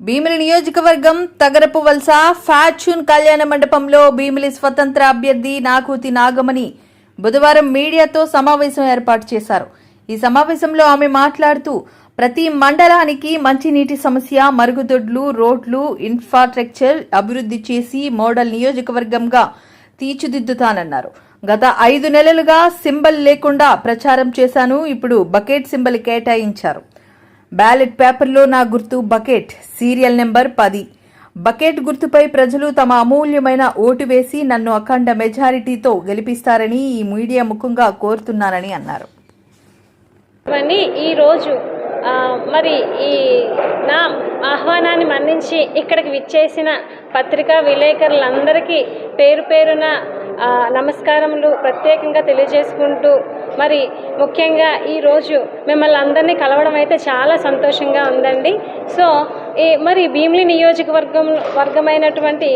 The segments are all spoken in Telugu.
భీమిలి నియోజకవర్గం తగరపు వలస ఫార్చ్యూన్ కళ్యాణ మండపంలో భీమిలి స్వతంత్ర అభ్యర్థి నాకూతి నాగమణి బుధవారం మీడియాతో సమావేశం ఏర్పాటు చేశారు. ఈ సమావేశంలో ఆమె మాట్లాడుతూ ప్రతి మండలానికి మంచినీటి సమస్య, మరుగుదొడ్లు, రోడ్లు, ఇన్ఫ్రాస్ట్రక్చర్ అభివృద్ధి చేసి మోడల్ నియోజకవర్గంగా తీర్చిదిద్దుతానన్నారు. గత 5 నెలలుగా సింబల్ లేకుండా ప్రచారం చేశాను. ఇప్పుడు బకెట్ సింబల్ కేటాయించారు. బ్యాలెట్ పేపర్లో నా గుర్తు బకెట్, సీరియల్ నెంబర్ 10. బకెట్ గుర్తుపై ప్రజలు తమ అమూల్యమైన ఓటు వేసి నన్ను అఖండ మెజారిటీతో గెలిపిస్తారని ఈ మీడియా ముఖంగా కోరుతున్నానని అన్నారు. ఈరోజు మరి ఈ నా ఆహ్వానాన్ని మన్నించి ఇక్కడికి విచ్చేసిన పత్రికా విలేకరులందరికీ పేరు పేరున నమస్కారములు ప్రత్యేకంగా తెలియజేసుకుంటూ, మరి ముఖ్యంగా ఈరోజు మిమ్మల్ని అందరినీ కలవడం అయితే చాలా సంతోషంగా ఉందండి. సో మరి భీమిలి నియోజకవర్గమైనటువంటి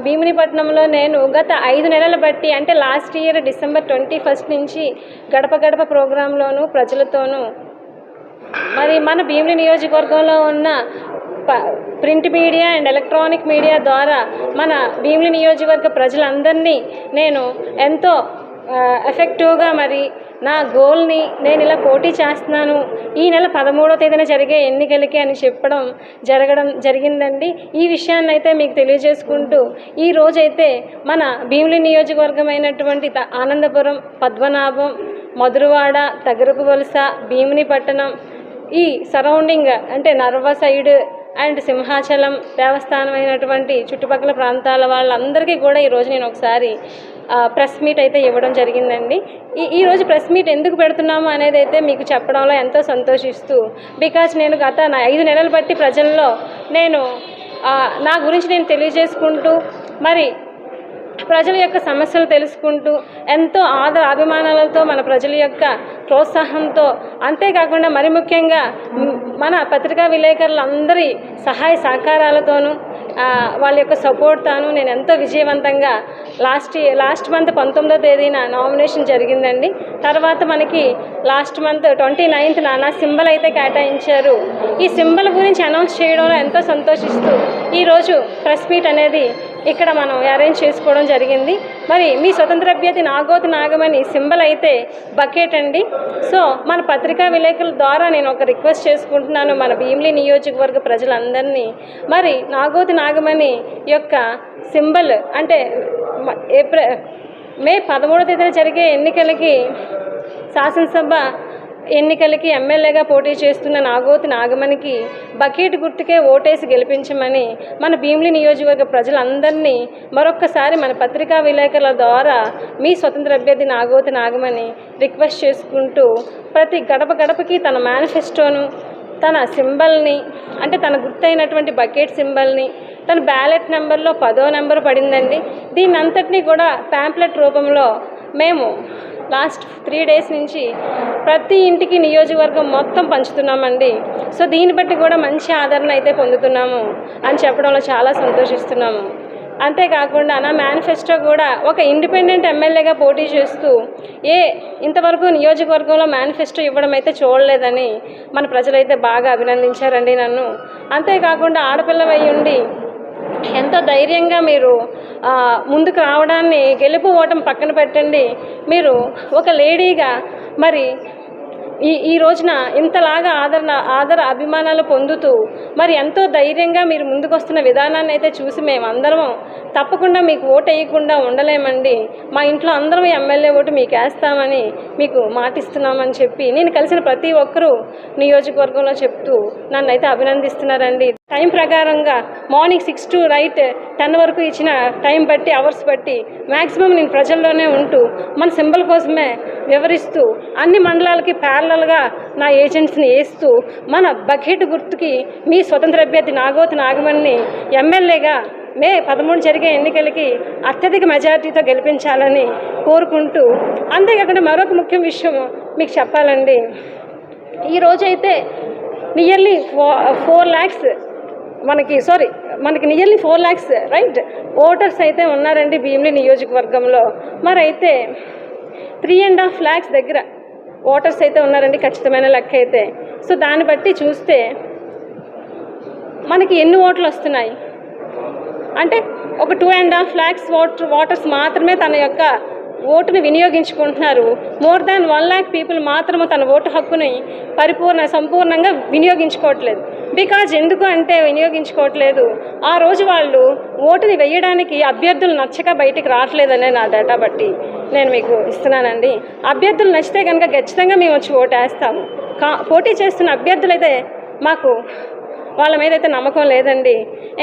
భీమినిపట్నంలో నేను గత 5 నెలల బట్టి, అంటే లాస్ట్ ఇయర్ December 21 నుంచి గడప గడప ప్రోగ్రాంలోనూ ప్రజలతోనూ, మరి మన భీమిలి నియోజకవర్గంలో ఉన్న print media and electronic media ద్వారా మన భీమిలి నియోజకవర్గ ప్రజలందరినీ నేను ఎంతో ఎఫెక్టివ్గా మరి నా గోల్ని నేను ఇలా పోటీ చేస్తున్నాను ఈ నెల 13వ తేదీన జరిగే ఎన్నికలకి అని జరిగిందండి. ఈ విషయాన్ని అయితే మీకు తెలియజేసుకుంటూ, ఈ రోజైతే మన భీమిలి నియోజకవర్గం అయినటువంటి ఆనందపురం, పద్మనాభం, మధురవాడ, తగరపు వలస, భీమినిపట్టణం, ఈ సరౌండింగ్ అంటే నర్వ సైడ్ అండ్ సింహాచలం దేవస్థానం అయినటువంటి చుట్టుపక్కల ప్రాంతాల వాళ్ళందరికీ కూడా ఈరోజు నేను ఒకసారి ప్రెస్ మీట్ అయితే ఇవ్వడం జరిగిందండి. ఈరోజు ప్రెస్ మీట్ ఎందుకు పెడుతున్నాము అనేది అయితే మీకు చెప్పడంలో ఎంతో సంతోషిస్తూ, బికాజ్ నేను గత 5 నెలలు బట్టి ప్రజల్లో నేను నా గురించి నేను తెలియజేసుకుంటూ, మరి ప్రజల యొక్క సమస్యలు తెలుసుకుంటూ, ఎంతో ఆదర అభిమానాలతో మన ప్రజల యొక్క ప్రోత్సాహంతో, అంతేకాకుండా మరి ముఖ్యంగా మన పత్రికా విలేకరులందరి సహాయ సహకారాలతోనూ వాళ్ళ యొక్క సపోర్ట్తోనూ నేను ఎంతో విజయవంతంగా లాస్ట్ మంత్ 19వ తేదీన నామినేషన్ జరిగిందండి. తర్వాత మనకి లాస్ట్ మంత్ 29th నా సింబల్ అయితే కేటాయించారు. ఈ సింబల్ గురించి అనౌన్స్ చేయడంలో ఎంతో సంతోషిస్తూ ఈరోజు ప్రెస్ మీట్ అనేది ఇక్కడ మనం అరేంజ్ చేసుకోవడం జరిగింది. మరి మీ స్వతంత్ర అభ్యర్థి నాగోతి నాగమణి సింబల్ అయితే బకెట్ అండి. సో మన పత్రికా విలేకరుల ద్వారా నేను ఒక రిక్వెస్ట్ చేసుకుంటున్నాను మన భీమిలి నియోజకవర్గ ప్రజలందరినీ, మరి నాగోతి నాగమణి యొక్క సింబల్ అంటే మే 13వ తేదీన జరిగే ఎన్నికలకి, శాసనసభ ఎన్నికలకి ఎమ్మెల్యేగా పోటీ చేస్తున్న నాగోతి నాగమణికి బకెట్ గుర్తుకే ఓటేసి గెలిపించమని మన భీమిలి నియోజకవర్గ ప్రజలందరినీ మరొక్కసారి మన పత్రికా విలేకరుల ద్వారా మీ స్వతంత్ర అభ్యర్థి నాగోతి నాగమణి రిక్వెస్ట్ చేసుకుంటూ, ప్రతి గడప గడపకి తన మేనిఫెస్టోను, తన సింబల్ని, అంటే తన గుర్తైనటువంటి బకెట్ సింబల్ని, తన బ్యాలెట్ నెంబర్లో 10వ నెంబర్ పడిందండి. దీన్ని అంతటినీ కూడా ప్యాంప్లెట్ రూపంలో మేము లాస్ట్ 3 days నుంచి ప్రతి ఇంటికి నియోజకవర్గం మొత్తం పంచుతున్నామండి. సో దీన్ని బట్టి కూడా మంచి ఆదరణ అయితే పొందుతున్నాము అని చెప్పడంలో చాలా సంతోషిస్తున్నాము. అంతేకాకుండా నా మేనిఫెస్టో కూడా ఒక ఇండిపెండెంట్ ఎమ్మెల్యేగా పోటీ చేస్తూ ఇంతవరకు నియోజకవర్గంలో మేనిఫెస్టో ఇవ్వడం అయితే చూడలేదని మన ప్రజలైతే బాగా అభినందించారండి నన్ను. అంతేకాకుండా ఆడపిల్లవై ఉండి ఎంతో ధైర్యంగా మీరు ముందుకు రావడాన్ని, గెలుపు ఓటమి పక్కన పెట్టండి, మీరు ఒక లేడీగా మరి ఈ రోజున ఇంతలాగా ఆదర అభిమానాలు పొందుతూ మరి ఎంతో ధైర్యంగా మీరు ముందుకు వస్తున్న విధానాన్ని అయితే చూసి మేము అందరం తప్పకుండా మీకు ఓటు వేయకుండా ఉండలేమండి. మా ఇంట్లో అందరం ఎమ్మెల్యే ఓటు మీకు వేస్తామని మీకు మాటిస్తున్నామని చెప్పి నేను కలిసిన ప్రతి ఒక్కరూ నియోజకవర్గంలో చెప్తూ నన్ను అయితే అభినందిస్తున్నారండి. టైం ప్రకారంగా మార్నింగ్ 6 to 10 వరకు ఇచ్చిన టైం బట్టి, అవర్స్ బట్టి మ్యాక్సిమం నేను ప్రజల్లోనే ఉంటూ మన సింబల్ కోసమే వివరిస్తూ అన్ని మండలాలకి ప్యారలల్గా నా ఏజెంట్స్ని వేస్తూ మన బకెట్ గుర్తుకి మీ స్వతంత్ర అభ్యర్థి నాగోతి నాగమణిని ఎమ్మెల్యేగా మే 13 జరిగే ఎన్నికలకి అత్యధిక మెజారిటీతో గెలిపించాలని కోరుకుంటూ, అంతేకాకుండా మరొక ముఖ్య విషయం మీకు చెప్పాలండి. ఈరోజైతే నియర్లీ 4 lakhs మనకి నియర్లీ 4 lakhs ఓటర్స్ అయితే ఉన్నారండి భీమిలి నియోజకవర్గంలో. మరి అయితే 3.5 lakhs దగ్గర ఓటర్స్ అయితే ఉన్నారండి, ఖచ్చితమైన లెక్క అయితే. సో దాన్ని బట్టి చూస్తే మనకి ఎన్ని ఓట్లు వస్తున్నాయి అంటే ఒక 2.5 lakhs ఓటర్స్ మాత్రమే తన యొక్క ఓటుని వినియోగించుకుంటున్నారు. మోర్ దాన్ 1 lakh పీపుల్ మాత్రమే తన ఓటు హక్కుని సంపూర్ణంగా వినియోగించుకోవట్లేదు. బికాజ్ ఎందుకు అంటే వినియోగించుకోవట్లేదు, ఆ రోజు వాళ్ళు ఓటుని వేయడానికి అభ్యర్థులు నచ్చక బయటికి రావట్లేదనే నా డేటా బట్టి నేను మీకు ఇస్తున్నానండి. అభ్యర్థులు నచ్చితే కనుక ఖచ్చితంగా మేము వచ్చి ఓటు వేస్తాము. పోటీ చేస్తున్న అభ్యర్థులైతే మాకు వాళ్ళ మీద అయితే నమ్మకం లేదండి.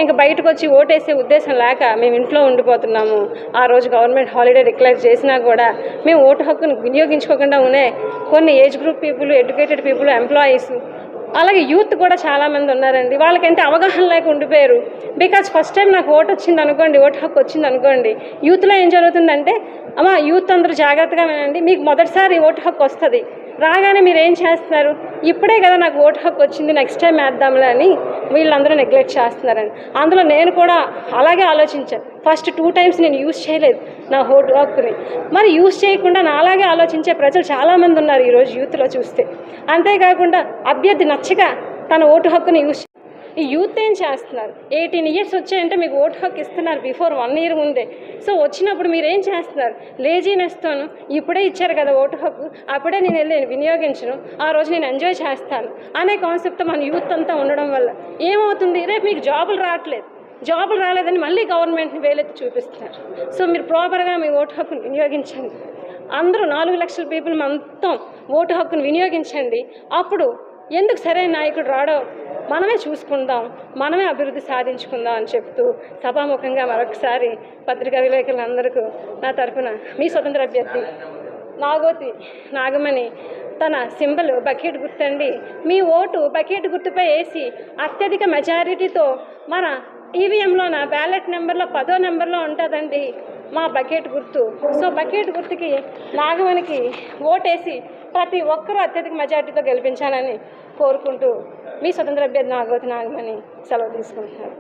ఇంకా బయటకు వచ్చి ఓటేసే ఉద్దేశం లేక మేము ఇంట్లో ఉండిపోతున్నాము. ఆ రోజు గవర్నమెంట్ హాలిడే డిక్లేర్ చేసినా కూడా మేము ఓటు హక్కును వినియోగించుకోకుండా కొన్ని age group people, educated people, employees, అలాగే యూత్ కూడా చాలామంది ఉన్నారండి. వాళ్ళకంటే అవగాహన లేక ఉండిపోయారు. బికాజ్ ఫస్ట్ టైం నాకు ఓటు వచ్చింది అనుకోండి, ఓటు హక్కు వచ్చింది అనుకోండి, యూత్లో ఏం జరుగుతుందంటే, అమ్మా యూత్ అందరూ జాగ్రత్తగా వినండి, మీకు మొదటిసారి ఓటు హక్కు వస్తుంది, రాగానే మీరు ఏం చేస్తున్నారు, ఇప్పుడే కదా నాకు ఓటు హక్కు వచ్చింది, నెక్స్ట్ టైం వేద్దాంలే అని వీళ్ళందరూ నెగ్లెక్ట్ చేస్తున్నారండి. అందులో నేను కూడా అలాగే ఆలోచించాను. ఫస్ట్ 2 times నేను యూజ్ చేయలేదు నా ఓటు హక్కుని. మరి యూజ్ చేయకుండా నా అలాగే ఆలోచించే ప్రజలు చాలామంది ఉన్నారు ఈరోజు యూత్లో చూస్తే. అంతేకాకుండా అభ్యర్థి నచ్చక తన ఓటు హక్కుని ఈ యూత్ ఏం చేస్తున్నారు, 18 years వచ్చాయంటే మీకు ఓటు హక్కు ఇస్తున్నారు బిఫోర్ 1 year ముందే. సో వచ్చినప్పుడు మీరు ఏం చేస్తున్నారు, లేజీనెస్తోను ఇప్పుడే ఇచ్చారు కదా ఓటు హక్కు, అప్పుడే నేను వెళ్ళి వినియోగించను, ఆ రోజు నేను ఎంజాయ్ చేస్తాను అనే కాన్సెప్ట్ మన యూత్ అంతా ఉండడం వల్ల ఏమవుతుంది, రేపు మీకు జాబులు రాలేదని మళ్ళీ గవర్నమెంట్ని వేలెత్తి చూపిస్తున్నారు. సో మీరు ప్రాపర్గా మీ ఓటు హక్కును వినియోగించండి. అందరూ 4 లక్షల పీపుల్ మొత్తం ఓటు హక్కును వినియోగించండి. అప్పుడు ఎందుకు సరైన నాయకుడు రాడో మనమే చూసుకుందాం, మనమే అభివృద్ధి సాధించుకుందాం అని చెప్తూ సభాముఖంగా మరొకసారి పత్రికా విలేకరులందరికీ నా తరఫున మీ స్వతంత్ర అభ్యర్థి నాగోతి నాగమణి, తన సింబల్ బకెట్ గుర్తండి, మీ ఓటు బకెట్ గుర్తుపై వేసి అత్యధిక మెజారిటీతో మన ఈవీఎంలోన బ్యాలెట్ నెంబర్లో 10వ నెంబర్లో ఉంటుందండి మా బకెట్ గుర్తు. సో బకెట్ గుర్తుకి నాగమణికి ఓటేసి ప్రతి ఒక్కరూ అత్యధిక మెజారిటీతో గెలిపించాలని కోరుకుంటూ మీ స్వతంత్ర అభ్యర్థి నాగోతి నాగమణి సెలవు తీసుకుంటున్నారు.